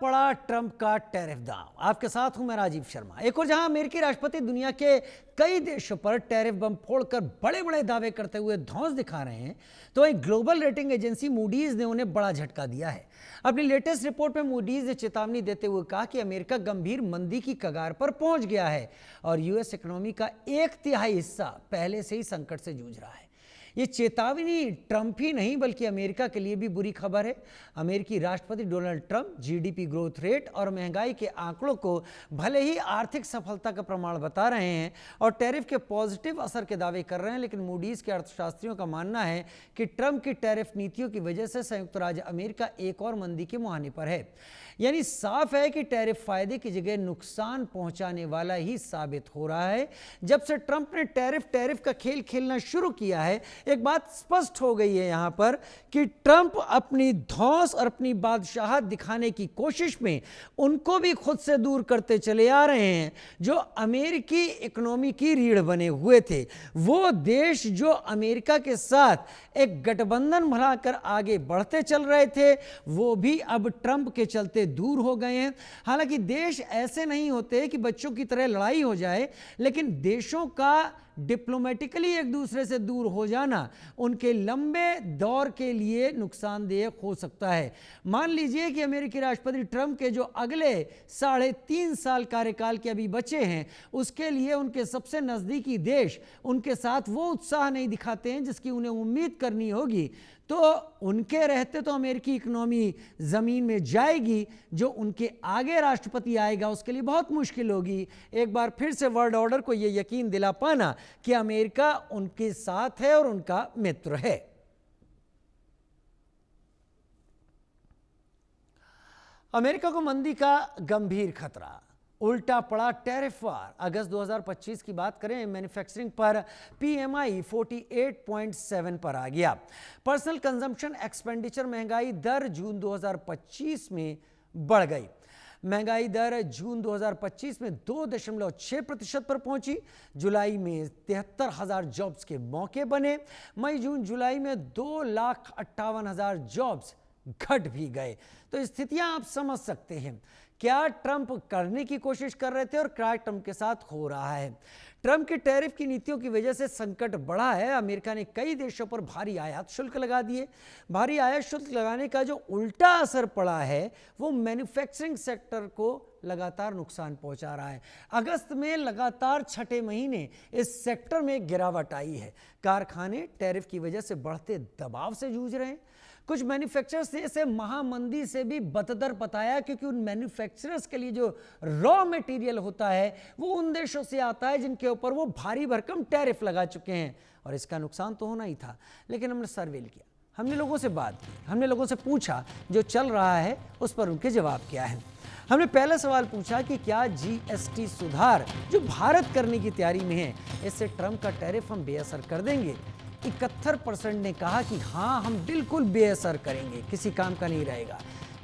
पड़ा ट्रंप का टैरिफ दांव। आपके साथ हूं मैं राजीव शर्मा। एक और जहां अमेरिकी राष्ट्रपति दुनिया के कई देशों पर टैरिफ बम फोड़कर बड़े बड़े दावे करते हुए धौंस दिखा रहे हैं, तो वहीं ग्लोबल रेटिंग एजेंसी मूडीज ने उन्हें बड़ा झटका दिया है। अपनी लेटेस्ट रिपोर्ट में मूडीज ने चेतावनी देते हुए कहा कि अमेरिका गंभीर मंदी की कगार पर पहुंच गया है और यूएस इकोनॉमी का 1/3 हिस्सा पहले से ही संकट से जूझ रहा है। ये चेतावनी ट्रंप ही नहीं बल्कि अमेरिका के लिए भी बुरी खबर है। अमेरिकी राष्ट्रपति Donald Trump GDP growth rate और महंगाई के आंकड़ों को भले ही आर्थिक सफलता का प्रमाण बता रहे हैं और टैरिफ के पॉजिटिव असर के दावे कर रहे हैं, लेकिन मूडीज के अर्थशास्त्रियों का मानना है कि ट्रंप की टैरिफ नीतियों की वजह से संयुक्त राज्य अमेरिका एक और मंदी के मुहाने पर है। यानी साफ है कि टैरिफ फायदे की जगह नुकसान पहुंचाने वाला ही साबित हो रहा है। जब से ट्रंप ने टैरिफ का खेल खेलना शुरू किया है, एक बात स्पष्ट हो गई है यहां पर कि ट्रंप अपनी धौंस और अपनी बादशाहत दिखाने की कोशिश में उनको भी खुद से दूर करते चले आ रहे हैं जो अमेरिकी इकोनॉमी की रीढ़ बने हुए थे। वो देश जो अमेरिका के साथ एक गठबंधन बनाकर आगे बढ़ते चल रहे थे, वो भी अब ट्रंप के चलते दूर हो गए हैं। हालांकि देश ऐसे नहीं होते कि बच्चों की तरह लड़ाई हो जाए, लेकिन देशों का डिप्लोमेटिकली एक दूसरे से दूर हो जाना उनके लंबे दौर के लिए नुकसानदेह हो सकता है। मान लीजिए कि अमेरिकी राष्ट्रपति ट्रंप के जो अगले 3.5 साल कार्यकाल के अभी बचे हैं, उसके लिए उनके सबसे नजदीकी देश उनके साथ वो उत्साह नहीं दिखाते हैं जिसकी उन्हें उम्मीद करनी होगी, तो उनके रहते तो अमेरिकी इकोनॉमी जमीन में जाएगी। जो उनके आगे राष्ट्रपति आएगा उसके लिए बहुत मुश्किल होगी एक बार फिर से वर्ल्ड ऑर्डर को यह यकीन दिला पाना कि अमेरिका उनके साथ है और उनका मित्र है। अमेरिका को मंदी का गंभीर खतरा, उल्टा पड़ा टैरिफ वार। अगस्त 2025 की बात करें, मैन्युफैक्चरिंग पर पीएमआई 48.7 पर आ गया। पर्सनल कंजम्पशन एक्सपेंडिचर महंगाई दर जून 2025 में बढ़ गई। महंगाई दर जून 2025 में 2.6% पर पहुंची। जुलाई में 73,000 जॉब्स के मौके बने। मई जून जुलाई में 2,58,000 जॉब्स घट भी गए। तो स्थितियां आप समझ सकते हैं। क्या ट्रंप करने की कोशिश कर रहे थे और क्या ट्रंप के साथ हो रहा है। ट्रंप की टैरिफ की नीतियों की वजह से संकट बढ़ा है। अमेरिका ने कई देशों पर भारी आयात शुल्क लगा दिए। भारी आयात शुल्क लगाने का जो उल्टा असर पड़ा है वो मैन्युफैक्चरिंग सेक्टर को लगातार नुकसान पहुंचा रहा है। अगस्त में लगातार 6ठे महीने इस सेक्टर में गिरावट आई है। कारखाने टैरिफ की वजह से बढ़ते दबाव से जूझ रहे हैं। कुछ मैन्युफैक्चरर्स ने इसे महामंदी से भी बदतर बताया, क्योंकि उन मैन्युफैक्चरर्स के लिए जो रॉ मटेरियल होता है वो उन देशों से आता है जिनके ऊपर वो भारी भरकम टैरिफ लगा चुके हैं और इसका नुकसान तो होना ही था। लेकिन हमने सर्वे किया, हमने लोगों से बात की, हमने लोगों से पूछा जो चल रहा है उस पर उनके जवाब क्या है। हमने पहला सवाल पूछा कि क्या जीएसटी सुधार जो भारत करने की तैयारी में है, इससे ट्रंप का टैरिफ हम बेअसर कर देंगे। 71% ने कहा कि हाँ, हम बिल्कुल बेअसर करेंगे, किसी काम का नहीं रहेगा।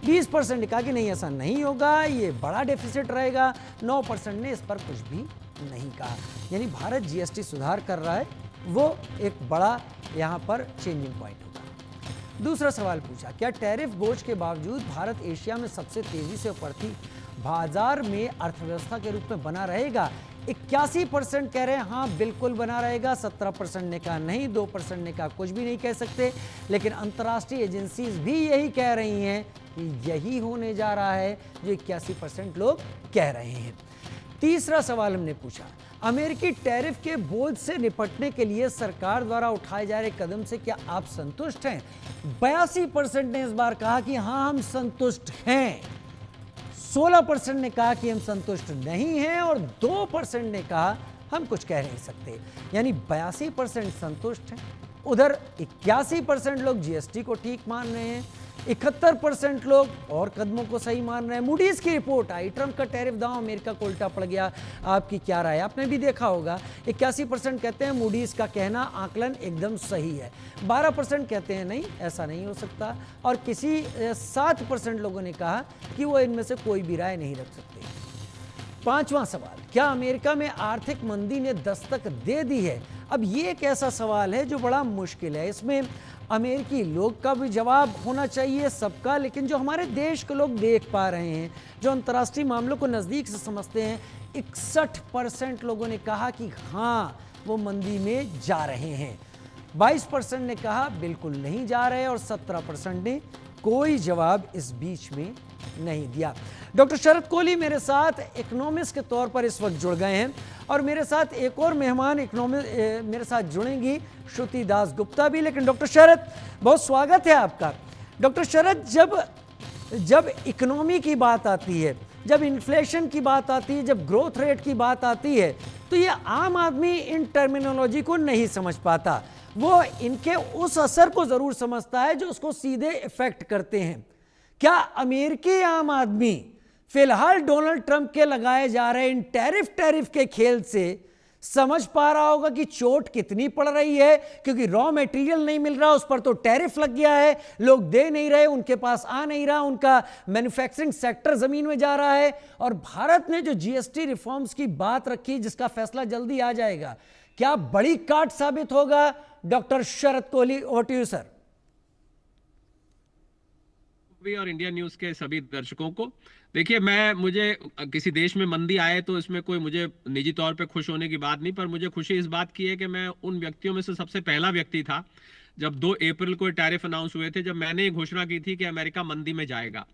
20% ने कहा कि नहीं, ऐसा नहीं होगा, ये बड़ा डेफिसिट रहेगा। 9% ने इस पर कुछ भी नहीं कहा। यानी भारत जीएसटी सुधार कर रहा है, वो एक बड़ा यहाँ पर चेंजिंग पॉइंट होगा। दूसरा सवाल पूछा, क्या टैरिफ बोझ के बावजूद भारत एशिया में सबसे तेजी से उभरती बाजार में अर्थव्यवस्था के रूप में बना रहेगा। 81% कह रहे हैं हाँ बिल्कुल बना रहेगा। 17% ने कहा नहीं, 2% ने कहा कुछ भी नहीं कह सकते। लेकिन अंतर्राष्ट्रीय एजेंसीज भी यही कह रही हैं कि यही होने जा रहा है जो 81% लोग कह रहे हैं। तीसरा सवाल हमने पूछा, अमेरिकी टैरिफ के बोझ से निपटने के लिए सरकार द्वारा उठाए जा रहे कदम से क्या आप संतुष्ट हैं। 82% ने इस बार कहा कि हाँ हम संतुष्ट हैं। 16% ने कहा कि हम संतुष्ट नहीं हैं और 2% ने कहा हम कुछ कह नहीं सकते। यानी 82% संतुष्ट हैं। उधर 81% लोग जीएसटी को ठीक मान रहे हैं। 71% लोग और कदमों को सही मान रहे हैं। मूडीज की रिपोर्ट आई, ट्रंप का टैरिफ दांव अमेरिका को उल्टा पड़ गया। आपकी क्या राय, आपने भी देखा होगा। 81% कहते हैं मूडीज का कहना आकलन एकदम सही है। 12% कहते हैं नहीं, ऐसा नहीं हो सकता। और किसी 7% लोगों ने कहा कि वो इनमें से कोई भी राय नहीं रख सकते। पांचवां सवाल, क्या अमेरिका में आर्थिक मंदी ने दस्तक दे दी है। अब ये एक ऐसा सवाल है जो बड़ा मुश्किल है। इसमें अमेरिकी लोग का भी जवाब होना चाहिए, सबका। लेकिन जो हमारे देश के लोग देख पा रहे हैं, जो अंतर्राष्ट्रीय मामलों को नज़दीक से समझते हैं, 61% लोगों ने कहा कि हाँ वो मंदी में जा रहे हैं, 22% ने कहा बिल्कुल नहीं जा रहे और 17% ने कोई जवाब इस बीच में नहीं दिया। डॉक्टर शरद कोहली मेरे साथ इकोनॉमिस्ट के तौर पर इस वक्त जुड़ गए हैं और मेरे साथ एक और मेहमान मेरे साथ जुड़ेंगी, श्रुति दास गुप्ता भी। लेकिन डॉक्टर शरद, बहुत स्वागत है आपका। डॉक्टर शरद, जब इकोनॉमी की बात आती है, जब इन्फ्लेशन की बात आती है, जब ग्रोथ रेट की बात आती है, तो ये आम आदमी इन टर्मिनोलॉजी को नहीं समझ पाता। वो इनके उस असर को जरूर समझता है जो उसको सीधे इफेक्ट करते हैं। क्या अमेरिकी आम आदमी फिलहाल डोनाल्ड ट्रंप के लगाए जा रहे इन टैरिफ के खेल से समझ पा रहा होगा कि चोट कितनी पड़ रही है? क्योंकि रॉ मटेरियल नहीं मिल रहा, उस पर तो टैरिफ लग गया है, लोग दे नहीं रहे, उनके पास आ नहीं रहा, उनका मैन्युफैक्चरिंग सेक्टर जमीन में जा रहा है। और भारत ने जो जीएसटी रिफॉर्म्स की बात रखी, जिसका फैसला जल्दी आ जाएगा, क्या बड़ी काट साबित होगा? Doctor Sharad Kohli, over to you sir. और इंडिया न्यूज के सभी दर्शकों को देखिए, मुझे किसी देश में मंदी आए तो इसमें कोई मुझे निजी तौर पे खुश होने की बात नहीं, पर मुझे खुशी इस बात की है कि मैं उन व्यक्तियों में से सबसे पहला व्यक्ति था जब 2 अप्रैल को टैरिफ अनाउंस हुए थे, जब मैंने घोषणा की थी कि अमेरिका मंदी में जाएगा।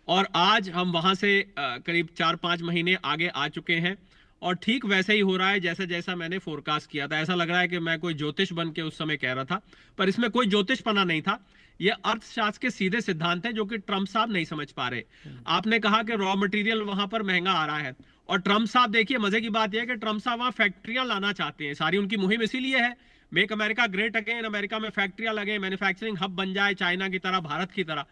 और आज हम वहां से करीब 4-5 महीने आगे आ चुके हैं और ठीक वैसे ही हो रहा है जैसा जैसा मैंने फोरकास्ट किया था। ऐसा लग रहा है कि मैं कोई ज्योतिष बन के उस समय कह रहा था, पर इसमें कोई ज्योतिषपना नहीं था। ये अर्थशास्त्र के सीधे सिद्धांत हैं जो कि ट्रंप साहब नहीं समझ पा रहे। आपने कहा कि रॉ मटेरियल वहां पर महंगा आ रहा है, और ट्रंप साहब, देखिए मजे की बात यह है कि ट्रंप साहब वहां फैक्ट्रियां लाना चाहते हैं। सारी उनकी मुहिम इसीलिए है, make America great again, America में फैक्ट्रियां लगे, मैन्युफैक्चरिंग हब बन जाए चाइना की तरह, भारत की तरह।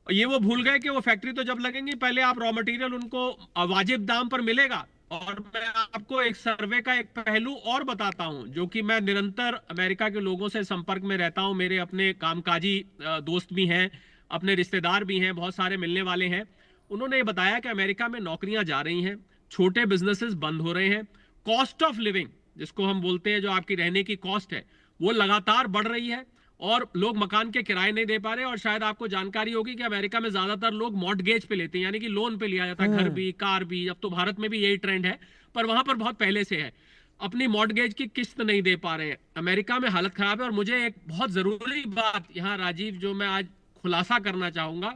ये वो भूल गए कि वो फैक्ट्री तो जब लगेंगी, पहले आप रॉ मटेरियल उनको वाजिब दाम पर मिलेगा। और मैं आपको एक सर्वे का एक पहलू और बताता हूं, जो कि मैं निरंतर अमेरिका के लोगों से संपर्क में रहता हूं, मेरे अपने कामकाजी दोस्त भी हैं, अपने रिश्तेदार भी हैं, बहुत सारे मिलने वाले हैं। उन्होंने ये बताया कि अमेरिका में नौकरियां जा रही हैं, छोटे बिजनेसेस बंद हो रहे हैं, कॉस्ट ऑफ लिविंग जिसको हम बोलते हैं, जो आपकी रहने की कॉस्ट है, वो लगातार बढ़ रही है और लोग मकान के किराए नहीं दे पा रहे। और शायद आपको जानकारी होगी कि अमेरिका में ज्यादातर लोग मॉर्टगेज पे लेते हैं, यानी कि लोन पे लिया जाता है, घर भी कार भी। अब तो भारत में भी यही ट्रेंड है, पर वहां पर बहुत पहले से है। अपनी मॉर्टगेज की किस्त नहीं दे पा रहे हैं। अमेरिका में हालत खराब है। और मुझे एक बहुत जरूरी बात यहाँ राजीव, जो मैं आज खुलासा करना चाहूंगा,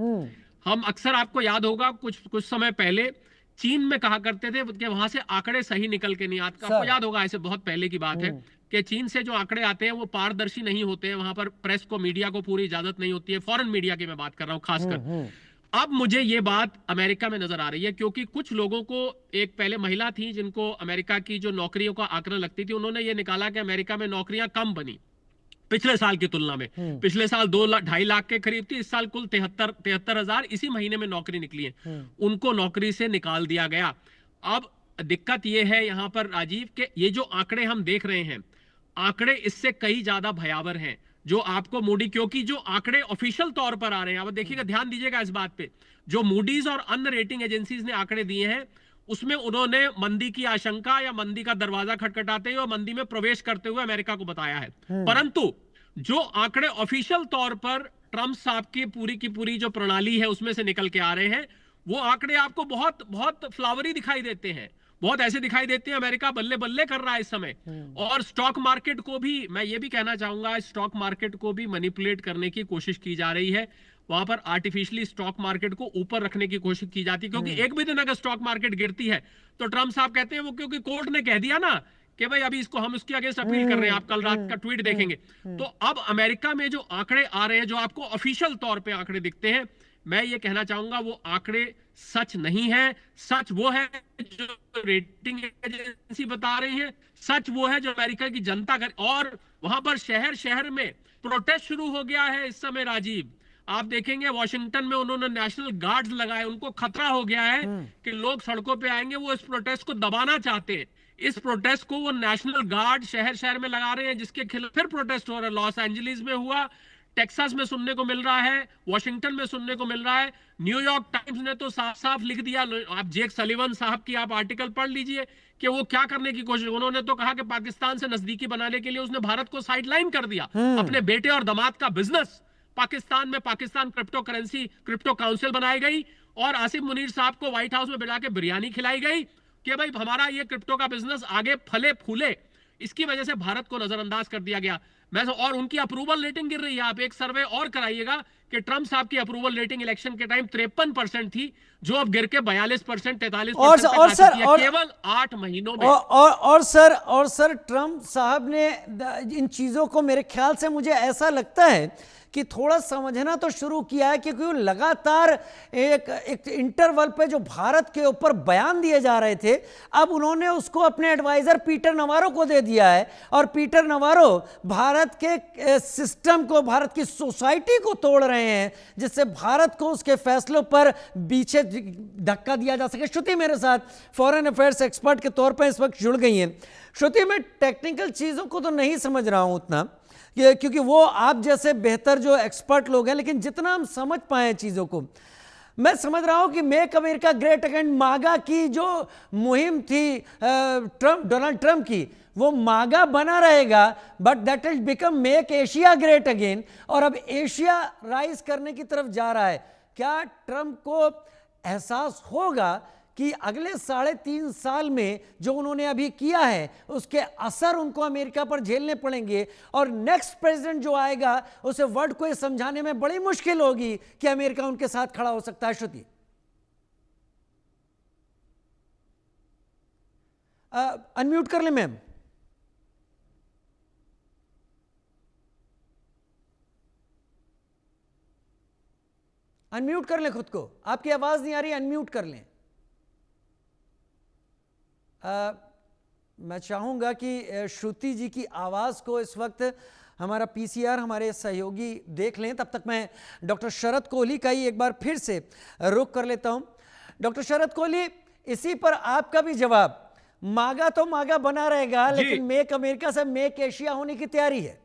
हम अक्सर, आपको याद होगा, कुछ समय पहले चीन में कहा करते थे कि वहां से आंकड़े सही निकल के नहीं आते। आपको याद होगा, ऐसे बहुत पहले की बात है कि चीन से जो आंकड़े आते हैं वो पारदर्शी नहीं होते हैं, वहां पर प्रेस को, मीडिया को पूरी इजाजत नहीं होती है, फॉरेन मीडिया की मैं बात कर रहा हूं खासकर। अब मुझे ये बात अमेरिका में नजर आ रही है, क्योंकि कुछ लोगों को, एक पहले महिला थी जिनको अमेरिका की जो नौकरियों का आंकड़ा लगती थी, उन्होंने ये निकाला कि अमेरिका में नौकरियां कम बनी पिछले साल की तुलना में। पिछले साल 2-2.5 लाख के करीब थी, इस साल कुल 73,000 इसी महीने में नौकरी निकली है। उनको नौकरी से निकाल दिया गया। अब दिक्कत यह है यहां पर राजीव के ये जो आंकड़े हम देख रहे हैं, आंकड़े इससे कई ज्यादा भयावह हैं, जो आपको मूडी, क्योंकि जो आंकड़े ऑफिशियल तौर पर आ रहे हैं, आप देखिएगा, ध्यान दीजिएगा इस बात पे, जो मूडीज और अन्य रेटिंग एजेंसीज ने आंकड़े दिए हैं, उसमें उन्होंने मंदी की आशंका या मंदी का दरवाजा खटखटाते हुए, मंदी में प्रवेश करते हुए अमेरिका को बताया है। परंतु जो आंकड़े ऑफिशियल तौर पर ट्रंप साहब की पूरी जो प्रणाली है उसमें से निकल के आ रहे हैं, वो आंकड़े आपको बहुत बहुत फ्लावरी दिखाई देते हैं, बहुत ऐसे दिखाई देते हैं अमेरिका बल्ले बल्ले कर रहा है इस समय। और स्टॉक मार्केट को भी, मैं ये भी कहना चाहूंगा, स्टॉक मार्केट को भी मैनिपुलेट करने की कोशिश की जा रही है। वहां पर आर्टिफिशियली स्टॉक मार्केट को ऊपर रखने की कोशिश की जाती है, क्योंकि एक भी दिन अगर स्टॉक मार्केट गिरती है तो ट्रंप साहब कहते हैं वो, क्योंकि कोर्ट ने कह दिया ना कि भाई अभी इसको हम उसके अगेंस्ट अपील कर रहे हैं, आप कल रात का ट्वीट देखेंगे। तो अब अमेरिका में जो आंकड़े आ रहे हैं, जो आपको ऑफिशियल तौर पे आंकड़े दिखते हैं, मैं ये कहना चाहूंगा वो आंकड़े सच नहीं है। सच वो है जो रेटिंग एजेंसी बता रही है, सच वो है जो अमेरिका की जनता कर। और वहां पर शहर शहर में प्रोटेस्ट शुरू हो गया है इस समय राजीव। आप देखेंगे वॉशिंगटन में उन्होंने नेशनल गार्ड्स लगाए, उनको खतरा हो गया है कि लोग सड़कों पे आएंगे, वो इस प्रोटेस्ट को दबाना चाहते हैं। इस प्रोटेस्ट को वो नेशनल गार्ड शहर शहर में लगा रहे हैं, जिसके खिलाफ फिर प्रोटेस्ट हो रहा है। लॉस एंजलिस में हुआ, टेक्सास में सुनने को मिल रहा है, वॉशिंगटन में सुनने को मिल रहा है। न्यूयॉर्क टाइम्स ने तो साफ साफ लिख दिया, आप जेक सलिवन साहब की आप आर्टिकल पढ़ लीजिए कि वो क्या करने की कोशिश, उन्होंने तो कहा कि पाकिस्तान से नजदीकी बनाने के लिए उसने भारत को साइडलाइन कर दिया। अपने बेटे और दामाद का बिजनेस पाकिस्तान में, Pakistan crypto currency crypto council बनाई गई और आसिफ मुनीर साहब को व्हाइट हाउस में बिठा के बिरयानी खिलाई गई कि भाई हमारा ये क्रिप्टो का बिजनेस आगे फले फूले। इसकी वजह से भारत को नजरअंदाज कर दिया गया। और उनकी अप्रूवल रेटिंग गिर रही है। आप एक सर्वे और कराइएगा कि ट्रंप साहब की अप्रूवल रेटिंग इलेक्शन के टाइम 53% थी, जो अब गिर के 42%, 43% केवल 8 महीनों में। और सर ट्रंप साहब ने इन चीजों को, मेरे ख्याल से मुझे ऐसा लगता है कि थोड़ा समझना तो शुरू किया है, क्योंकि वो लगातार एक इंटरवल पे जो भारत के ऊपर बयान दिए जा रहे थे, अब उन्होंने उसको अपने एडवाइजर पीटर नवारो को दे दिया है। और पीटर नवारो भारत के सिस्टम को, भारत की सोसाइटी को तोड़ रहे हैं, जिससे भारत को उसके फैसलों पर पीछे धक्का दिया जा सके। श्रुति मेरे साथ फॉरेन अफेयर्स एक्सपर्ट के तौर पर इस वक्त जुड़ गई हैं। श्रुति, मैं टेक्निकल चीज़ों को तो नहीं समझ रहा हूं उतना, क्योंकि वो आप जैसे बेहतर जो एक्सपर्ट लोग हैं, लेकिन जितना हम समझ पाए चीज़ों को, मैं समझ रहा हूं कि मेक अमेरिका ग्रेट अगेन, मागा की जो मुहिम थी डोनाल्ड ट्रंप की, वो मागा बना रहेगा, but that will become make Asia great again. और अब एशिया राइज करने की तरफ जा रहा है। क्या ट्रंप को एहसास होगा कि अगले 3.5 साल में जो उन्होंने अभी किया है, उसके असर उनको अमेरिका पर झेलने पड़ेंगे, और नेक्स्ट प्रेसिडेंट जो आएगा उसे वर्ल्ड को ये समझाने में बड़ी मुश्किल होगी कि अमेरिका उनके साथ खड़ा हो सकता है? श्रुति, अनम्यूट कर ले मैम। अनम्यूट कर लें खुद को, आपकी आवाज नहीं आ रही, अनम्यूट कर लें। मैं चाहूँगा कि श्रुति जी की आवाज़ को इस वक्त हमारा पीसीआर, हमारे सहयोगी देख लें। तब तक मैं डॉक्टर शरद कोहली का ही एक बार फिर से रुख कर लेता हूँ। डॉक्टर शरद कोहली, इसी पर आपका भी जवाब। मागा तो मागा बना रहेगा, लेकिन मेक अमेरिका से मेक एशिया होने की तैयारी है।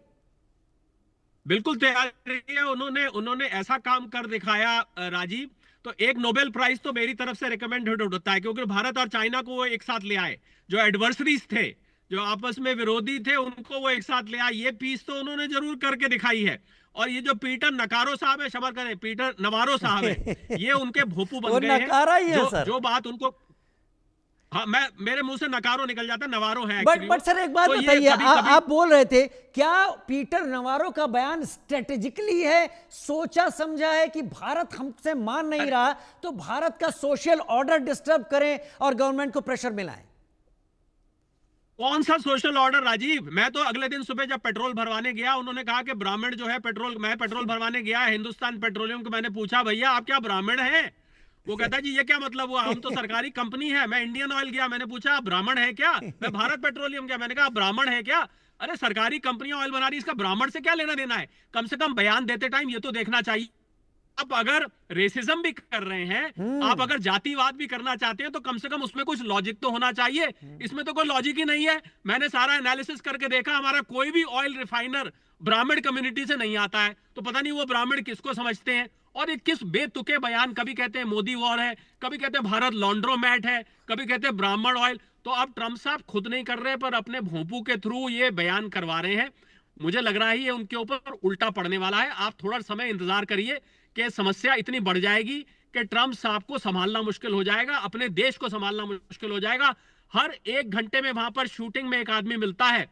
बिल्कुल तैयारी है। उन्होंने ऐसा काम कर दिखाया राजीव, तो एक नोबेल प्राइज तो मेरी तरफ से रिकमेंडेड होता है, क्योंकि भारत और चाइना को वो एक साथ ले आए। जो एडवर्सरीज थे, जो आपस में विरोधी थे, उनको वो एक साथ ले आए। ये पीस तो उन्होंने जरूर करके दिखाई है। और ये जो पीटर नकारो साहब है, क्षमा करें, पीटर नवारो साहब है, ये उनके भोपू बन गए हैं। जो बात उनको, हाँ, मेरे मुंह से नकारो निकल जाता है, नवारो है। बट सर एक बात बताइए, आप बोल रहे थे, क्या पीटर नवारो का बयान स्ट्रेटेजिकली है, सोचा समझा है कि भारत हमसे मान नहीं रहा तो भारत का सोशल ऑर्डर डिस्टर्ब करें और गवर्नमेंट को प्रेशर मिलाएं? कौन सा सोशल ऑर्डर राजीव? मैं तो अगले दिन सुबह जब पेट्रोल भरवाने गया, उन्होंने कहा कि ब्राह्मण जो है पेट्रोल, मैं पेट्रोल भरवाने गया हिंदुस्तान पेट्रोलियम को, मैंने पूछा भैया आप क्या ब्राह्मण हैं? वो कहता जी ये क्या मतलब हुआ, हम तो सरकारी कंपनी है। मैं इंडियन ऑयल गया, मैंने पूछा आप ब्राह्मण है क्या? मैं भारत पेट्रोलियम गया, मैंने कहा आप ब्राह्मण है क्या? अरे सरकारी कंपनियां ऑयल बना रही, इसका ब्राह्मण से क्या लेना देना है? कम से कम बयान देते टाइम ये तो देखना चाहिए। आप अगर रेसिज्म भी कर रहे हैं, आप अगर जातिवाद भी करना चाहते हैं, तो कम से कम उसमें कुछ लॉजिक तो होना चाहिए। इसमें तो कोई लॉजिक ही नहीं है। मैंने सारा एनालिसिस करके देखा, हमारा कोई भी ऑयल रिफाइनर ब्राह्मण कम्युनिटी से नहीं आता है, तो पता नहीं वो ब्राह्मण किसको समझते हैं। और ये किस बेतुके बयान, कभी कहते हैं मोदी वॉर है, कभी कहते हैं भारत लॉन्ड्रोमैट है, कभी कहते हैं ब्राह्मण ऑयल। तो अब ट्रंप साहब खुद नहीं कर रहे, पर अपने भोंपू के थ्रू ये बयान करवा रहे हैं। मुझे लग रहा है ये उनके ऊपर उल्टा पड़ने वाला है। आप थोड़ा समय इंतजार करिए कि समस्या इतनी बढ़ जाएगी कि ट्रंप साहब को संभालना मुश्किल हो जाएगा, अपने देश को संभालना मुश्किल हो जाएगा। हर 1 घंटे में वहां पर शूटिंग में एक आदमी मिलता है।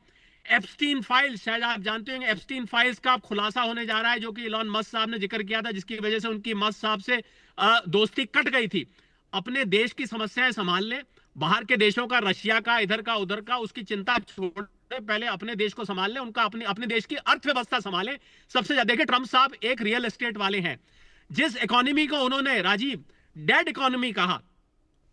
एप्स्टीन फाइल्स, शायद आप जानते होंगे, एप्स्टीन फाइल्स का खुलासा होने जा रहा है, जो कि इलॉन मस्क साहब ने जिक्र किया था, जिसकी वजह से उनकी मस्क साहब से दोस्ती कट गई थी। अपने देश की समस्याएं संभाल लें, बाहर के देशों का, रशिया का, इधर का उधर का, उसकी चिंता छोड़, पहले अपने देश को संभाल लें, उनका अपने देश की अर्थव्यवस्था संभालें। सबसे ज्यादा देखिए, ट्रंप साहब एक रियल एस्टेट वाले हैं। जिस इकोनॉमी को उन्होंने राजीव डेड इकोनॉमी कहा,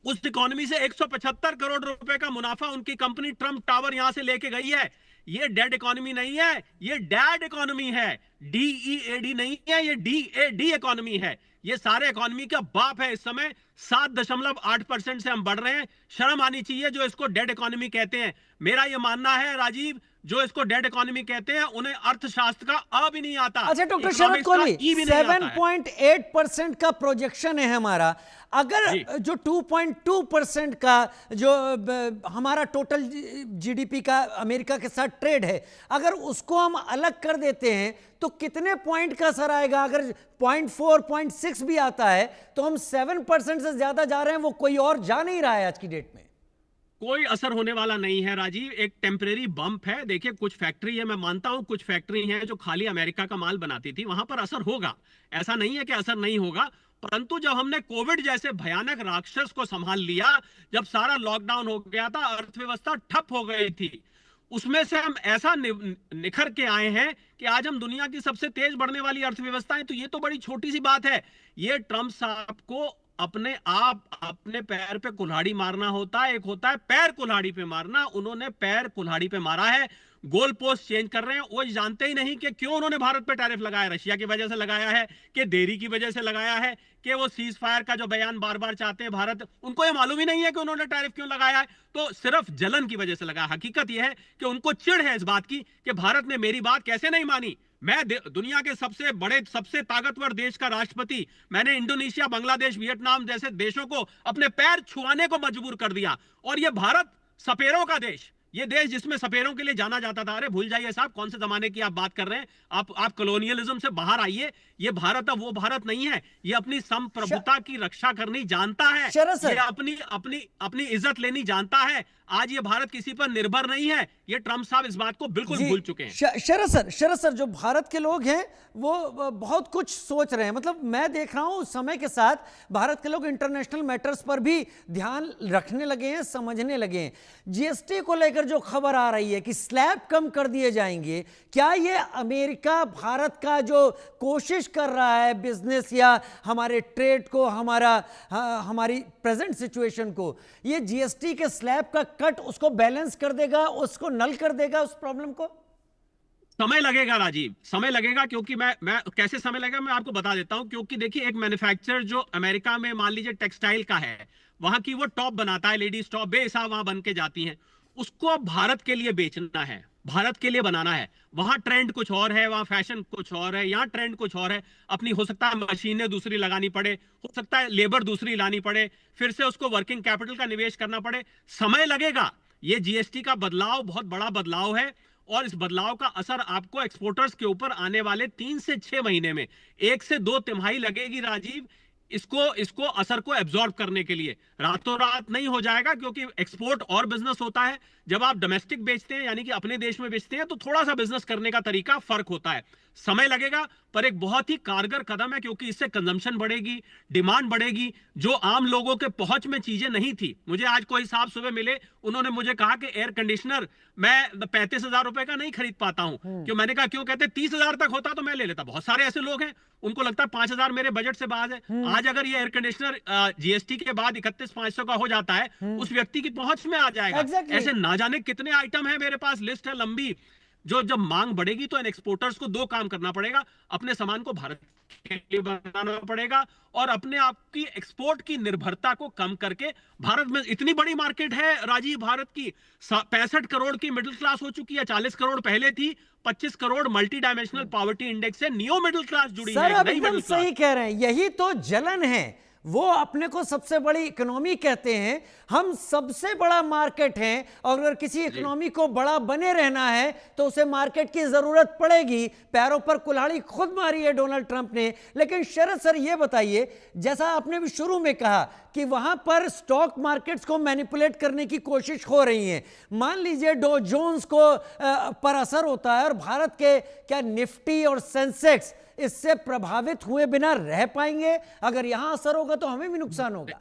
उस इकोनॉमी से 175 करोड़ रुपए का मुनाफा उनकी कंपनी ट्रंप टावर यहां से लेके गई है। ये डेड इकोनॉमी नहीं है, ये डैड इकोनॉमी है। DEAD नहीं है, ये DAD इकोनॉमी है। ये सारे इकोनॉमी का बाप है इस समय। 7.8% से हम बढ़ रहे हैं। शर्म आनी चाहिए जो इसको डेड इकोनॉमी कहते हैं। मेरा यह मानना है राजीव, जो इसको डेड इकोनॉमी कहते हैं उन्हें अर्थशास्त्र का अ भी नहीं आता, अच्छा डॉक्टर शरद इकोनॉमिक्स का कोहली, ई भी नहीं आता है। 7.8% का प्रोजेक्शन है हमारा। अगर जी। जो 2.2% का जो हमारा टोटल जीडीपी का अमेरिका के साथ ट्रेड है, अगर उसको हम अलग कर देते हैं तो कितने पॉइंट का असर आएगा? अगर 0.4 0.6 भी आता है तो हम 7% से ज्यादा जा रहे हैं, वो कोई और जा नहीं रहा है आज की डेट में। कोई असर होने वाला नहीं है राजीव, एक टेम्परेरी बम्प है। देखिए कुछ फैक्ट्री है, मैं मानता हूं कुछ फैक्ट्री हैं जो खाली अमेरिका का माल बनाती थी, वहां पर असर होगा, ऐसा नहीं है कि असर नहीं होगा। परंतु जब हमने कोविड जैसे भयानक राक्षस को संभाल लिया, जब सारा लॉकडाउन हो गया था, अर्थव्यवस्था ठप हो गई थी, उसमें से हम ऐसा निखर के आए हैं कि आज हम दुनिया की सबसे तेज बढ़ने वाली अर्थव्यवस्था है। तो ये तो बड़ी छोटी सी बात है। ये ट्रंप साहब को अपने आप अपने पैर पे कुल्हाड़ी मारना होता है, एक होता है पैर कुल्हाड़ी पे मारना, उन्होंने पैर कुल्हाड़ी पे मारा है। गोल पोस्ट चेंज कर रहे हैं। वो जानते ही नहीं कि क्यों उन्होंने भारत पे टैरिफ लगाया। रशिया की वजह से लगाया है कि देरी की वजह से लगाया है कि वो सीज फायर का जो बयान बार बार चाहते हैं भारत, उनको ये मालूम ही नहीं है कि उन्होंने टैरिफ क्यों लगाया है। तो सिर्फ जलन की वजह से लगाया। हकीकत यह है कि उनको चिढ़ है इस बात की कि भारत ने मेरी बात कैसे नहीं मानी। मैं दुनिया के सबसे बड़े सबसे ताकतवर देश का राष्ट्रपति, मैंने इंडोनेशिया, बांग्लादेश, वियतनाम जैसे देशों को अपने पैर छुआने को मजबूर कर दिया। और यह भारत सपेरों का देश, ये देश जिसमें सपेरों के लिए जाना जाता था। अरे भूल जाइए साहब, कौन से जमाने की आप बात कर रहे हैं। आप कॉलोनियलिज्म से बाहर आइए। ये भारत अब वो भारत नहीं है। ये अपनी संप्रभुता की रक्षा करनी जानता है, ये अपनी अपनी अपनी इज्जत लेनी जानता है। आज ये भारत किसी पर निर्भर नहीं है। ये ट्रंप साहब इस बात को बिल्कुल भूल चुके हैं। शरद सर, जो भारत के लोग हैं वो बहुत कुछ सोच रहे हैं। मतलब मैं देख रहा हूं समय के साथ भारत के लोग इंटरनेशनल मैटर्स पर भी ध्यान रखने लगे हैं, समझने लगे हैं। जीएसटी को लेकर जो खबर आ रही है कि स्लैब कम कर दिए जाएंगे, क्या ये अमेरिका भारत का जो कोशिश कर रहा है बिजनेस या हमारे ट्रेड को, हमारी प्रेजेंट सिचुएशन को, ये जीएसटी के स्लैब का कट उसको बैलेंस कर देगा, उसको नल कर देगा, उस प्रॉब्लम को? समय लगेगा राजीव, समय लगेगा। क्योंकि मैं कैसे समय लगेगा मैं आपको बता देता हूं। क्योंकि देखिए एक मैन्युफैक्चरर जो अमेरिका में मान लीजिए टेक्सटाइल का है, वहां की वो टॉप बनाता है, लेडीज टॉप बेहिसाब वहां बन के जाती हैं, उसको अब भारत के लिए बेचना है, भारत के लिए बनाना है। वहां ट्रेंड कुछ और है, वहां फैशन कुछ और है, यहां ट्रेंड कुछ और है। अपनी हो सकता है मशीनें दूसरी लगानी पड़े, हो सकता है लेबर दूसरी लानी पड़े, फिर से उसको वर्किंग कैपिटल का निवेश करना पड़े। समय लगेगा। ये जीएसटी का बदलाव बहुत बड़ा बदलाव है और इस बदलाव का असर आपको एक्सपोर्टर्स के ऊपर आने वाले 3 से 6 महीने में, 1 से 2 तिमाही लगेगी राजीव, इसको असर को एब्जॉर्ब करने के लिए। रातों रात नहीं हो जाएगा, क्योंकि एक्सपोर्ट और बिजनेस होता है। जब आप डोमेस्टिक बेचते हैं यानी कि अपने देश में बेचते हैं, तो थोड़ा सा बिजनेस करने का तरीका फर्क होता है। समय लगेगा पर एक बहुत ही कारगर कदम है, क्योंकि इससे कंजम्पशन बढ़ेगी, डिमांड बढ़ेगी। जो आम लोगों के पहुंच में चीजें नहीं थी, मुझे आज कोई साहब सुबह मिले, उन्होंने मुझे कहा कि एयर कंडीशनर मैं 35,000 रुपए का नहीं खरीद पाता हूं। क्यों? मैंने कहा क्यों? कहते 30,000 तक होता तो मैं ले लेता। बहुत सारे ऐसे लोग हैं उनको लगता है 5,000 मेरे बजट से बाहर है। आज अगर ये एयर कंडीशनर जीएसटी के बाद 31,500 का हो जाता है, उस व्यक्ति की पहुंच में आ जाएगा। ऐसे ना जाने कितने आइटम है मेरे पास, लिस्ट है लंबी। जो जब मांग बढ़ेगी तो इन एक्सपोर्टर्स को 2 काम करना पड़ेगा। अपने सामान को भारत के लिए बनाना पड़ेगा और अपने आप की एक्सपोर्ट की निर्भरता को कम करके, भारत में इतनी बड़ी मार्केट है राजीव, भारत की 65 करोड़ की मिडिल क्लास हो चुकी है। 40 करोड़ पहले थी, 25 crore multi dimensional poverty index से नियो मिडिल क्लास जुड़ी है। सर, एकदम सही कह रहे हैं। यही तो जलन है। वो अपने को सबसे बड़ी इकोनॉमी कहते हैं, हम सबसे बड़ा मार्केट हैं, और अगर किसी इकोनॉमी को बड़ा बने रहना है तो उसे मार्केट की जरूरत पड़ेगी। पैरों पर कुल्हाड़ी खुद मारी है डोनाल्ड ट्रंप ने। लेकिन शरद सर ये बताइए, जैसा आपने भी शुरू में कहा कि वहां पर स्टॉक मार्केट्स को मैनिपुलेट करने की कोशिश हो रही है। मान लीजिए डो जोन्स को पर असर होता है और भारत के क्या निफ्टी और सेंसेक्स इससे प्रभावित हुए बिना रह पाएंगे? अगर यहां असर होगा तो हमें भी नुकसान होगा।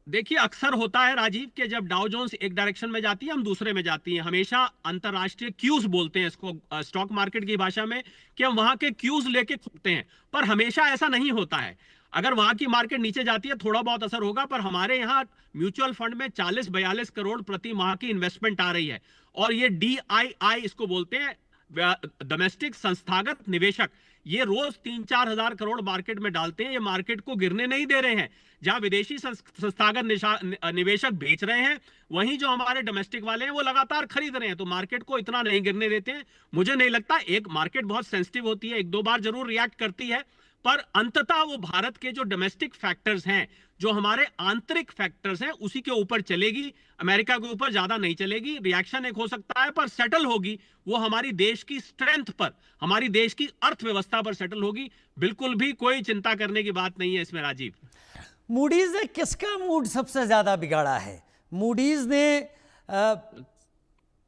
देखिए अक्सर होता है राजीव कि जब डाउ जोन्स एक डायरेक्शन में जाती है, हम दूसरे में जाती हैं। हमेशा अंतरराष्ट्रीय क्यूज बोलते हैं इसको स्टॉक मार्केट की भाषा में, कि हम वहां के क्यूज लेके खुलते हैं। पर हमेशा ऐसा नहीं होता है। अगर वहां की मार्केट नीचे जाती है, थोड़ा बहुत असर होगा। पर हमारे यहाँ म्यूचुअल फंड में 40-42 करोड़ प्रति माह की इन्वेस्टमेंट आ रही है। और ये DII इसको बोलते हैं, डोमेस्टिक संस्थागत निवेशक। ये रोज 3-4 हजार करोड़ मार्केट में डालते हैं, ये मार्केट को गिरने नहीं दे रहे हैं। जहां विदेशी संस्थागत निवेशक बेच रहे हैं, वहीं जो हमारे डोमेस्टिक वाले हैं वो लगातार खरीद रहे हैं, तो मार्केट को इतना नहीं गिरने देते हैं। मुझे नहीं लगता, एक मार्केट बहुत सेंसिटिव होती है, एक दो बार जरूर रिएक्ट करती है, पर अंततः वो भारत के जो डोमेस्टिक फैक्टर्स हैं, जो हमारे आंतरिक फैक्टर्स हैं, उसी के ऊपर चलेगी। अमेरिका के ऊपर ज्यादा नहीं चलेगी। रिएक्शन एक हो सकता है पर सेटल होगी, वो हमारी देश की स्ट्रेंथ पर, हमारी देश की अर्थव्यवस्था पर सेटल होगी। बिल्कुल भी कोई चिंता करने की बात नहीं है इसमें राजीव। मूडीज ने किसका मूड सबसे ज्यादा बिगाड़ा है? मूडीज ने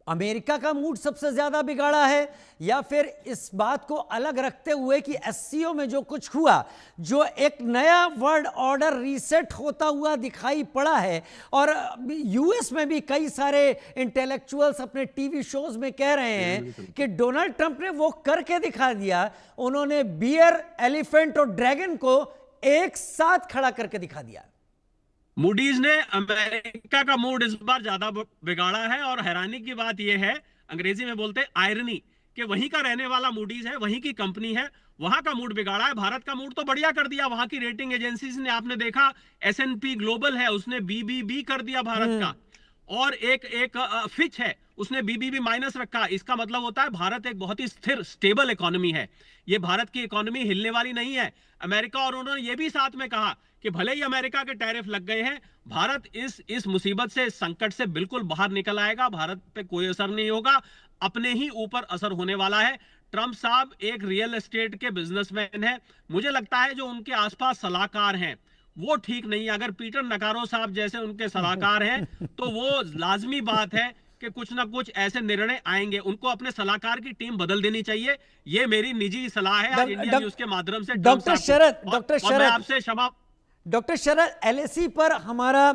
अमेरिका का मूड सबसे ज्यादा बिगाड़ा है, या फिर इस बात को अलग रखते हुए कि एससीओ में जो कुछ हुआ, जो एक नया वर्ल्ड ऑर्डर रीसेट होता हुआ दिखाई पड़ा है, और यूएस में भी कई सारे इंटेलेक्चुअल्स अपने टीवी शोज में कह रहे हैं कि डोनाल्ड ट्रंप ने वो करके दिखा दिया। उन्होंने बियर, एलिफेंट और ड्रैगन को एक साथ खड़ा करके दिखा दिया। मूडीज ने अमेरिका का मूड इस बार ज्यादा बिगाड़ा है, और हैरानी की बात यह है, अंग्रेजी में बोलते हैं आयरनी, कि वहीं का रहने वाला मूडीज है, वहीं की कंपनी है, वहां का मूड बिगाड़ा है। भारत का मूड तो बढ़िया कर दिया। वहां की रेटिंग एजेंसीज ने, आपने देखा S&P ग्लोबल है, उसने BBB कर दिया भारत का, और एक फिच है, उसने BBB माइनस रखा। इसका मतलब होता है भारत एक बहुत ही स्थिर, स्टेबल इकोनॉमी है। ये भारत की इकोनॉमी हिलने वाली नहीं है। अमेरिका, और उन्होंने ये भी साथ में कहा कि भले ही अमेरिका के टैरिफ लग गए हैं, भारत इस मुसीबत से, इस संकट से बिल्कुल बाहर निकल आएगा। भारत पे कोई असर नहीं होगा, अपने ही ऊपर असर होने वाला है। ट्रंप साहब एक रियल एस्टेट के बिजनेसमैन हैं। मुझे लगता है जो उनके आसपास सलाहकार हैं वो ठीक नहीं है। अगर पीटर नकारो साहब जैसे उनके सलाहकार हैं तो वो लाजमी बात है कि कुछ ना कुछ ऐसे निर्णय आएंगे। उनको अपने सलाहकार की टीम बदल देनी चाहिए। ये मेरी निजी सलाह है आज इंडिया न्यूज के माध्यम से। डॉक्टर शरद, आपसे क्षमा। डॉक्टर शरद, एलएसी पर हमारा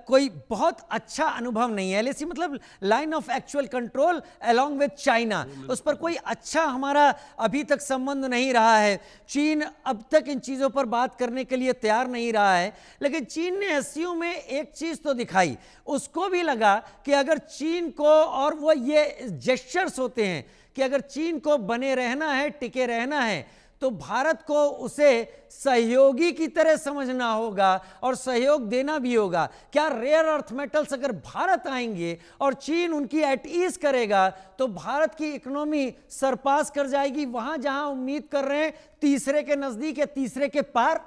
कोई बहुत अच्छा अनुभव नहीं है। एलएसी मतलब line of actual control along with China, उस पर कोई अच्छा हमारा अभी तक संबंध नहीं रहा है। चीन अब तक इन चीज़ों पर बात करने के लिए तैयार नहीं रहा है, लेकिन चीन ने एससीओ में एक चीज़ तो दिखाई। उसको भी लगा कि अगर चीन को, और वो ये जेस्चर्स होते हैं कि अगर चीन को बने रहना है, टिके रहना है, तो भारत को उसे सहयोगी की तरह समझना होगा और सहयोग देना भी होगा। क्या रेयर अर्थ मेटल्स अगर भारत आएंगे और चीन उनकी एट ईज करेगा तो भारत की इकोनॉमी सरपास कर जाएगी, वहां जहां उम्मीद कर रहे हैं तीसरे के नजदीक या तीसरे के पार?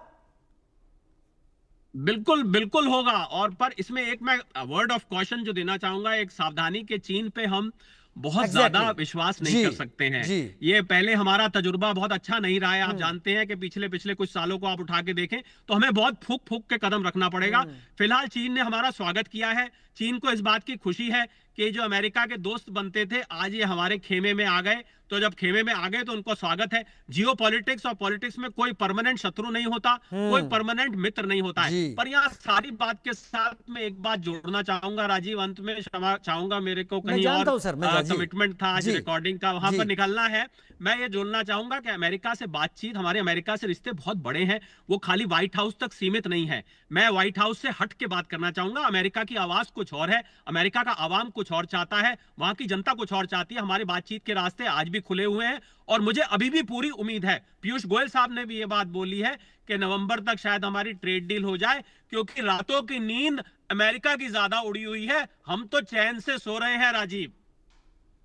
बिल्कुल बिल्कुल होगा। और पर इसमें एक मैं वर्ड ऑफ कॉशन जो देना चाहूंगा, एक सावधानी, के चीन पे हम बहुत ज्यादा विश्वास नहीं कर सकते हैं। ये पहले हमारा तजुर्बा बहुत अच्छा नहीं रहा है। आप जानते हैं कि पिछले कुछ सालों को आप उठा के देखें तो हमें बहुत फूक फूक के कदम रखना पड़ेगा। फिलहाल चीन ने हमारा स्वागत किया है। चीन को इस बात की खुशी है कि जो अमेरिका के दोस्त बनते थे आज ये हमारे खेमे में आ गए। तो जब खेमे में आ गए तो उनको स्वागत है। जियो पॉलिटिक्स और पॉलिटिक्स में कोई परमानेंट शत्रु नहीं होता, कोई परमानेंट मित्र नहीं होता है। पर यहाँ सारी बात के साथ में एक बात जोड़ना चाहूंगा राजीव, अंत में क्षमा चाहूंगा, मेरे को कहीं और कमिटमेंट था आज रिकॉर्डिंग का, वहां पर निकलना है। मैं ये जोड़ना चाहूंगा कि अमेरिका से बातचीत, हमारे अमेरिका से रिश्ते बहुत बड़े हैं, वो खाली व्हाइट हाउस तक सीमित नहीं है। मैं व्हाइट हाउस से हट के बात करना चाहूंगा। अमेरिका की आवाज कुछ और है, अमेरिका का आवाम कुछ और चाहता है, वहां की जनता कुछ और चाहती है। हमारी बातचीत के रास्ते आज भी खुले हुए हैं और मुझे अभी भी पूरी उम्मीद है, पीयूष गोयल साहब ने भी ये बात बोली है कि नवंबर तक शायद हमारी ट्रेड डील हो जाए, क्योंकि रातों की नींद अमेरिका की ज्यादा उड़ी हुई है, हम तो चैन से सो रहे हैं राजीव।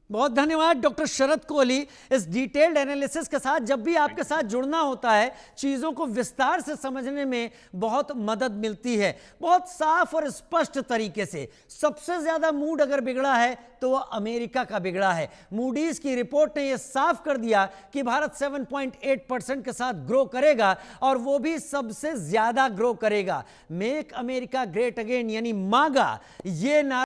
बहुत धन्यवाद डॉक्टर शरद कोहली। इस डिटेल्ड एनालिसिस के साथ जब भी आपके साथ जुड़ना होता है, चीज़ों को विस्तार से समझने में बहुत मदद मिलती है, बहुत साफ और स्पष्ट तरीके से। सबसे ज़्यादा मूड अगर बिगड़ा है तो वह अमेरिका का बिगड़ा है। मूडीज की रिपोर्ट ने यह साफ कर दिया कि भारत 7.8% के साथ ग्रो करेगा और वो भी सबसे ज़्यादा ग्रो करेगा। मेक अमेरिका ग्रेट अगेन यानी मागा, ये